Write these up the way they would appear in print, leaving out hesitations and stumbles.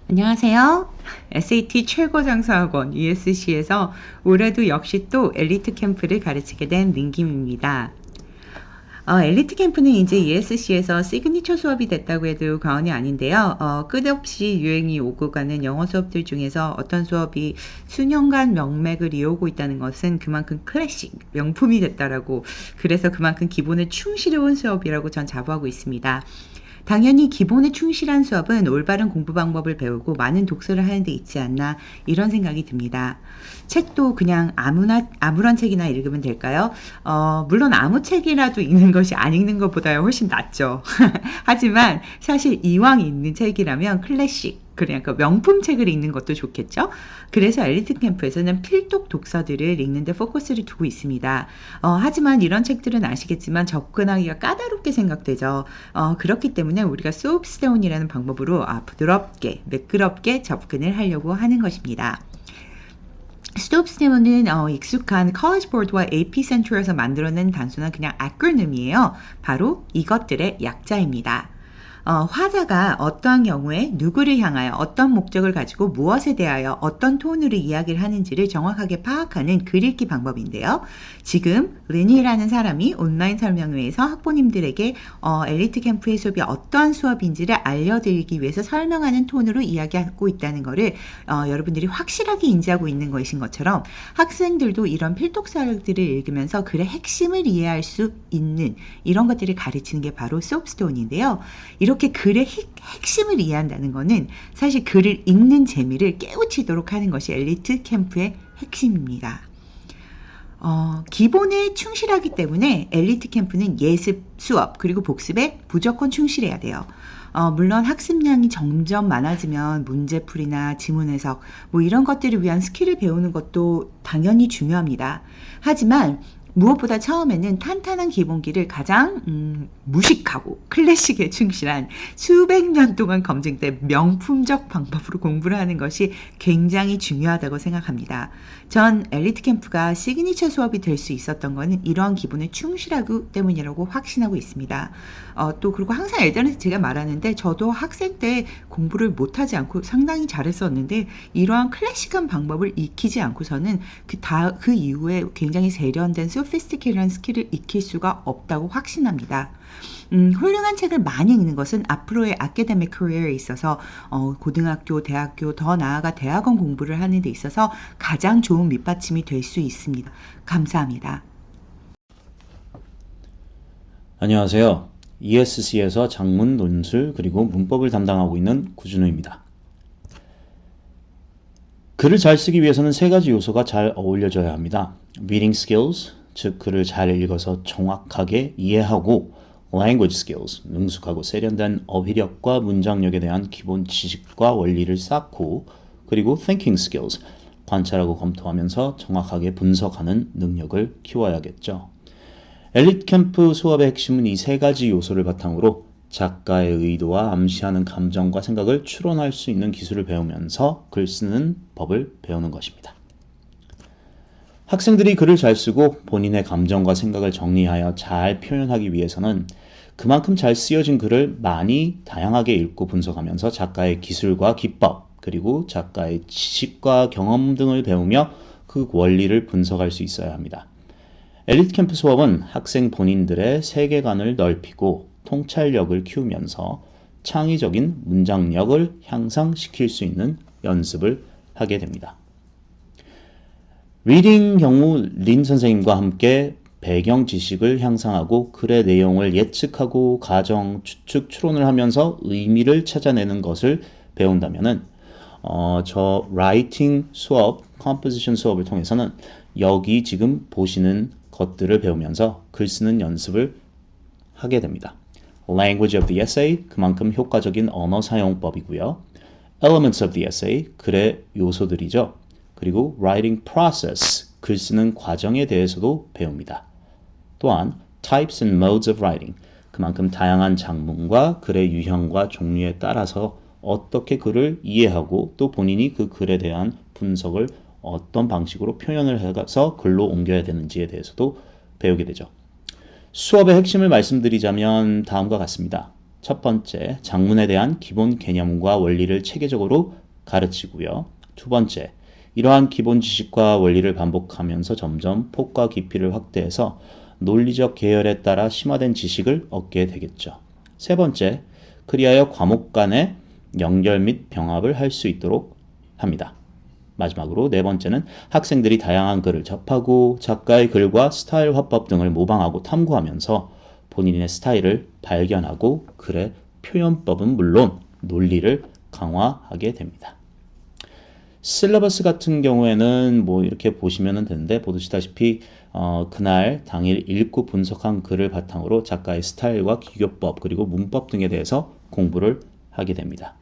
안녕하세요. SAT 최고장사학원 ESC에서 올해도 역시 또 엘리트 캠프를 가르치게 된 민김입니다. 엘리트 캠프는 이제 ESC에서 시그니처 수업이 됐다고 해도 과언이 아닌데요. 끝없이 유행이 오고 가는 영어 수업들 중에서 어떤 수업이 수년간 명맥을 이어오고 있다는 것은 그만큼 클래식, 명품이 됐다라고, 그래서 그만큼 기본에 충실해온 수업이라고 전 자부하고 있습니다. 당연히 기본에 충실한 수업은 올바른 공부 방법을 배우고 많은 독서를 하는 데 있지 않나, 이런 생각이 듭니다. 책도 그냥 아무런 책이나 읽으면 될까요? 물론 아무 책이라도 읽는 것이 안 읽는 것보다 훨씬 낫죠. 하지만 사실 이왕 읽는 책이라면 클래식, 그러니까 명품 책을 읽는 것도 좋겠죠. 그래서 엘리트 캠프에서는 필독 독서들을 읽는 데 포커스를 두고 있습니다. 하지만 이런 책들은 아시겠지만 접근하기가 까다롭게 생각되죠. 그렇기 때문에 우리가 소프스톤이라는 방법으로 부드럽게, 매끄럽게 접근을 하려고 하는 것입니다. 스톱스테모는 익숙한 컬리지 보드와 AP 센트럴에서 만들어낸 단순한 그냥 acronym이에요. 바로 이것들의 약자입니다. 화자가 어떠한 경우에 누구를 향하여 어떤 목적을 가지고 무엇에 대하여 어떤 톤으로 이야기를 하는지를 정확하게 파악하는 글 읽기 방법인데요. 지금 르니라는 사람이 온라인 설명회에서 학부모님들에게 엘리트 캠프의 수업이 어떠한 수업인지를 알려드리기 위해서 설명하는 톤으로 이야기하고 있다는 것을 여러분들이 확실하게 인지하고 있는 것인 것처럼 학생들도 이런 필독서들을 읽으면서 글의 핵심을 이해할 수 있는 이런 것들을 가르치는 게 바로 소프스톤인데요. 이렇게 글의 핵심을 이해한다는 것은 사실 글을 읽는 재미를 깨우치도록 하는 것이 엘리트 캠프의 핵심입니다. 기본에 충실하기 때문에 엘리트 캠프는 예습, 수업, 그리고 복습에 무조건 충실해야 돼요. 물론 학습량이 점점 많아지면 문제풀이나 지문 해석, 이런 것들을 위한 스킬을 배우는 것도 당연히 중요합니다. 하지만 무엇보다 처음에는 탄탄한 기본기를 가장 무식하고 클래식에 충실한 수백 년 동안 검증된 명품적 방법으로 공부를 하는 것이 굉장히 중요하다고 생각합니다. 전 엘리트 캠프가 시그니처 수업이 될 수 있었던 것은 이러한 기본에 충실하기 때문이라고 확신하고 있습니다. 또 그리고 항상 예전에 제가 말하는데 저도 학생 때 공부를 못하지 않고 상당히 잘했었는데 이러한 클래식한 방법을 익히지 않고서는 그 이후에 굉장히 세련된 소피스티케이트한 스킬을 익힐 수가 없다고 확신합니다. 훌륭한 책을 많이 읽는 것은 앞으로의 아카데믹 커리어에 있어서 고등학교, 대학교, 더 나아가 대학원 공부를 하는 데 있어서 가장 좋은 밑받침이 될 수 있습니다. 감사합니다. 안녕하세요. ESC에서 작문, 논술, 그리고 문법을 담당하고 있는 구준우입니다. 글을 잘 쓰기 위해서는 세 가지 요소가 잘 어울려져야 합니다. Reading skills, 즉 글을 잘 읽어서 정확하게 이해하고 Language skills, 능숙하고 세련된 어휘력과 문장력에 대한 기본 지식과 원리를 쌓고 그리고 Thinking skills, 관찰하고 검토하면서 정확하게 분석하는 능력을 키워야겠죠. 엘리트 캠프 수업의 핵심은 이 세 가지 요소를 바탕으로 작가의 의도와 암시하는 감정과 생각을 추론할 수 있는 기술을 배우면서 글 쓰는 법을 배우는 것입니다. 학생들이 글을 잘 쓰고 본인의 감정과 생각을 정리하여 잘 표현하기 위해서는 그만큼 잘 쓰여진 글을 많이 다양하게 읽고 분석하면서 작가의 기술과 기법, 그리고 작가의 지식과 경험 등을 배우며 그 원리를 분석할 수 있어야 합니다. 엘리트 캠프 수업은 학생 본인들의 세계관을 넓히고 통찰력을 키우면서 창의적인 문장력을 향상시킬 수 있는 연습을 하게 됩니다. 리딩 경우 린 선생님과 함께 배경 지식을 향상하고 글의 내용을 예측하고 가정, 추측, 추론을 하면서 의미를 찾아내는 것을 배운다면은 저 라이팅 수업, 컴포지션 수업을 통해서는 여기 지금 보시는 것들을 배우면서 글 쓰는 연습을 하게 됩니다. Language of the essay, 그만큼 효과적인 언어 사용법이고요. Elements of the essay, 글의 요소들이죠. 그리고 Writing process, 글 쓰는 과정에 대해서도 배웁니다. 또한 Types and modes of writing, 그만큼 다양한 작문과 글의 유형과 종류에 따라서 어떻게 글을 이해하고 또 본인이 그 글에 대한 분석을 어떤 방식으로 표현을 해서 글로 옮겨야 되는지에 대해서도 배우게 되죠. 수업의 핵심을 말씀드리자면 다음과 같습니다. 첫 번째, 작문에 대한 기본 개념과 원리를 체계적으로 가르치고요. 두 번째, 이러한 기본 지식과 원리를 반복하면서 점점 폭과 깊이를 확대해서 논리적 계열에 따라 심화된 지식을 얻게 되겠죠. 세 번째, 그리하여 과목 간의 연결 및 병합을 할 수 있도록 합니다. 마지막으로 네 번째는 학생들이 다양한 글을 접하고 작가의 글과 스타일 화법 등을 모방하고 탐구하면서 본인의 스타일을 발견하고 글의 표현법은 물론 논리를 강화하게 됩니다. 실러버스 같은 경우에는 뭐 이렇게 보시면 되는데 보시다시피 그날 당일 읽고 분석한 글을 바탕으로 작가의 스타일과 기교법 그리고 문법 등에 대해서 공부를 하게 됩니다.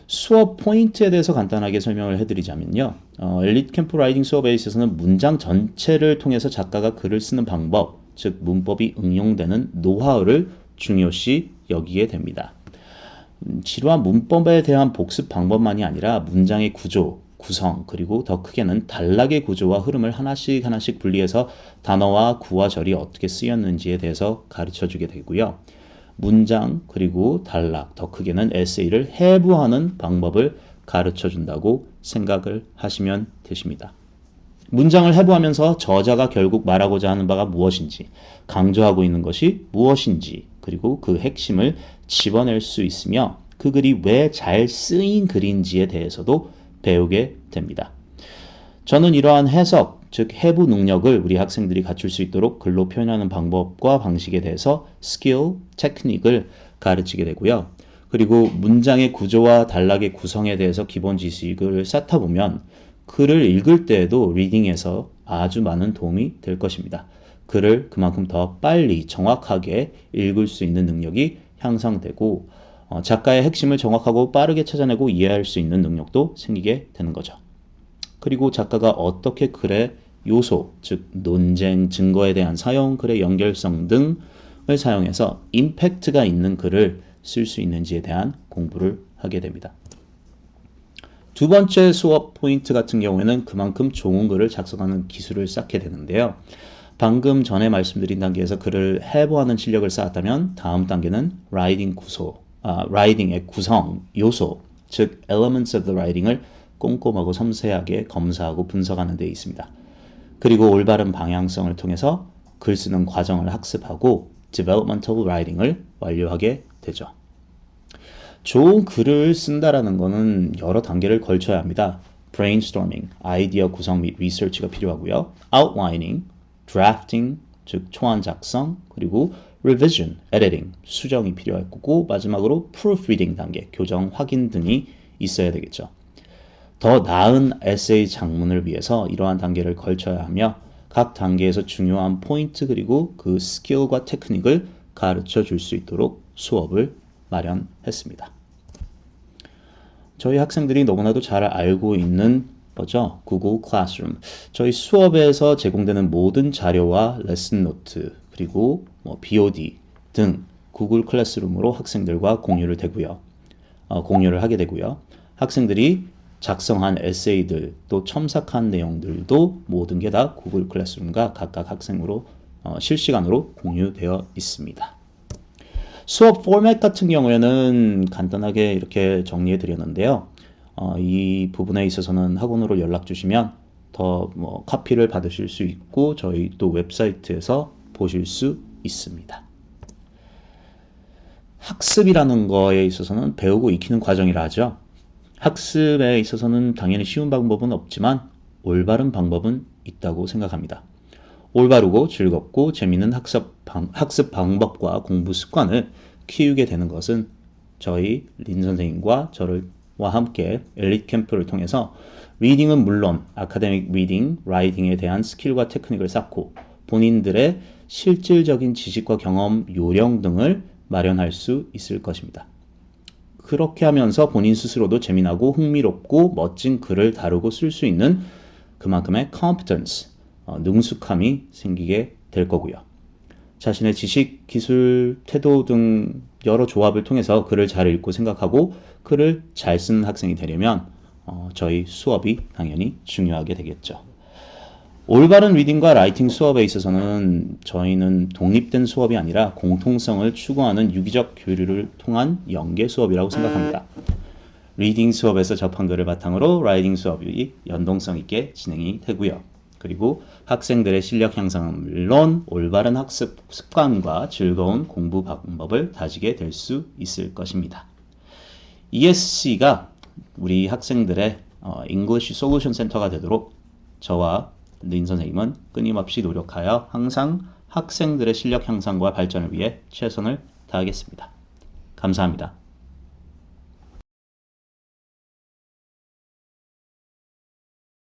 수업 포인트에 대해서 간단하게 설명을 해드리자면요. 엘리트 캠프 라이팅 수업에 있어서는 문장 전체를 통해서 작가가 글을 쓰는 방법, 즉 문법이 응용되는 노하우를 중요시 여기게 됩니다. 지루한 문법에 대한 복습 방법만이 아니라 문장의 구조, 구성, 그리고 더 크게는 단락의 구조와 흐름을 하나씩 분리해서 단어와 구와절이 어떻게 쓰였는지에 대해서 가르쳐주게 되고요. 문장 그리고 단락, 더 크게는 에세이를 해부하는 방법을 가르쳐준다고 생각을 하시면 되십니다. 문장을 해부하면서 저자가 결국 말하고자 하는 바가 무엇인지, 강조하고 있는 것이 무엇인지, 그리고 그 핵심을 집어낼 수 있으며 그 글이 왜 잘 쓰인 글인지에 대해서도 배우게 됩니다. 저는 이러한 해석, 즉 해부 능력을 우리 학생들이 갖출 수 있도록 글로 표현하는 방법과 방식에 대해서 스킬, 테크닉을 가르치게 되고요. 그리고 문장의 구조와 단락의 구성에 대해서 기본 지식을 쌓다 보면 글을 읽을 때에도 리딩에서 아주 많은 도움이 될 것입니다. 글을 그만큼 더 빨리 정확하게 읽을 수 있는 능력이 향상되고 작가의 핵심을 정확하고 빠르게 찾아내고 이해할 수 있는 능력도 생기게 되는 거죠. 그리고 작가가 어떻게 글의 요소, 즉 논쟁, 증거에 대한 사용, 글의 연결성 등을 사용해서 임팩트가 있는 글을 쓸 수 있는지에 대한 공부를 하게 됩니다. 두 번째 수업 포인트 같은 경우에는 그만큼 좋은 글을 작성하는 기술을 쌓게 되는데요. 방금 전에 말씀드린 단계에서 글을 해부하는 실력을 쌓았다면 다음 단계는 라이팅의 구성, 요소, 즉 elements of the writing을 꼼꼼하고 섬세하게 검사하고 분석하는 데 있습니다. 그리고 올바른 방향성을 통해서 글 쓰는 과정을 학습하고 developmental writing을 완료하게 되죠. 좋은 글을 쓴다라는 것은 여러 단계를 걸쳐야 합니다. brainstorming, 아이디어 구성 및 리서치가 필요하고요. outlining, drafting, 즉 초안 작성, 그리고 revision, editing, 수정이 필요할 거고 마지막으로 proofreading 단계, 교정 확인 등이 있어야 되겠죠. 더 나은 에세이 작문을 위해서 이러한 단계를 걸쳐야 하며 각 단계에서 중요한 포인트 그리고 그 스킬과 테크닉을 가르쳐 줄 수 있도록 수업을 마련했습니다. 저희 학생들이 너무나도 잘 알고 있는 거죠. 구글 클래스룸. 저희 수업에서 제공되는 모든 자료와 레슨 노트 그리고 BOD 등 구글 클래스룸으로 학생들과 공유를 하게 되고요. 학생들이 작성한 에세이들 또 첨삭한 내용들도 모든 게 다 구글 클래스룸과 각각 학생으로 실시간으로 공유되어 있습니다. 수업 포맷 같은 경우에는 간단하게 이렇게 정리해 드렸는데요. 이 부분에 있어서는 학원으로 연락 주시면 더 카피를 받으실 수 있고 저희 또 웹사이트에서 보실 수 있습니다. 학습이라는 거에 있어서는 배우고 익히는 과정이라 하죠. 학습에 있어서는 당연히 쉬운 방법은 없지만 올바른 방법은 있다고 생각합니다. 올바르고 즐겁고 재미있는 학습 방법과 공부 습관을 키우게 되는 것은 저희 린 선생님과 저와 함께 엘리트 캠프를 통해서 리딩은 물론 아카데믹 리딩, 라이팅에 대한 스킬과 테크닉을 쌓고 본인들의 실질적인 지식과 경험, 요령 등을 마련할 수 있을 것입니다. 그렇게 하면서 본인 스스로도 재미나고 흥미롭고 멋진 글을 다루고 쓸 수 있는 그만큼의 competence, 능숙함이 생기게 될 거고요. 자신의 지식, 기술, 태도 등 여러 조합을 통해서 글을 잘 읽고 생각하고 글을 잘 쓰는 학생이 되려면 저희 수업이 당연히 중요하게 되겠죠. 올바른 리딩과 라이팅 수업에 있어서는 저희는 독립된 수업이 아니라 공통성을 추구하는 유기적 교류를 통한 연계 수업이라고 생각합니다. 리딩 수업에서 접한 글을 바탕으로 라이팅 수업이 연동성 있게 진행이 되고요. 그리고 학생들의 실력 향상은 물론 올바른 학습 습관과 즐거운 공부 방법을 다지게 될 수 있을 것입니다. ESC가 우리 학생들의 English Solution Center가 되도록 저와 린 선생님은 끊임없이 노력하여 항상 학생들의 실력 향상과 발전을 위해 최선을 다하겠습니다. 감사합니다.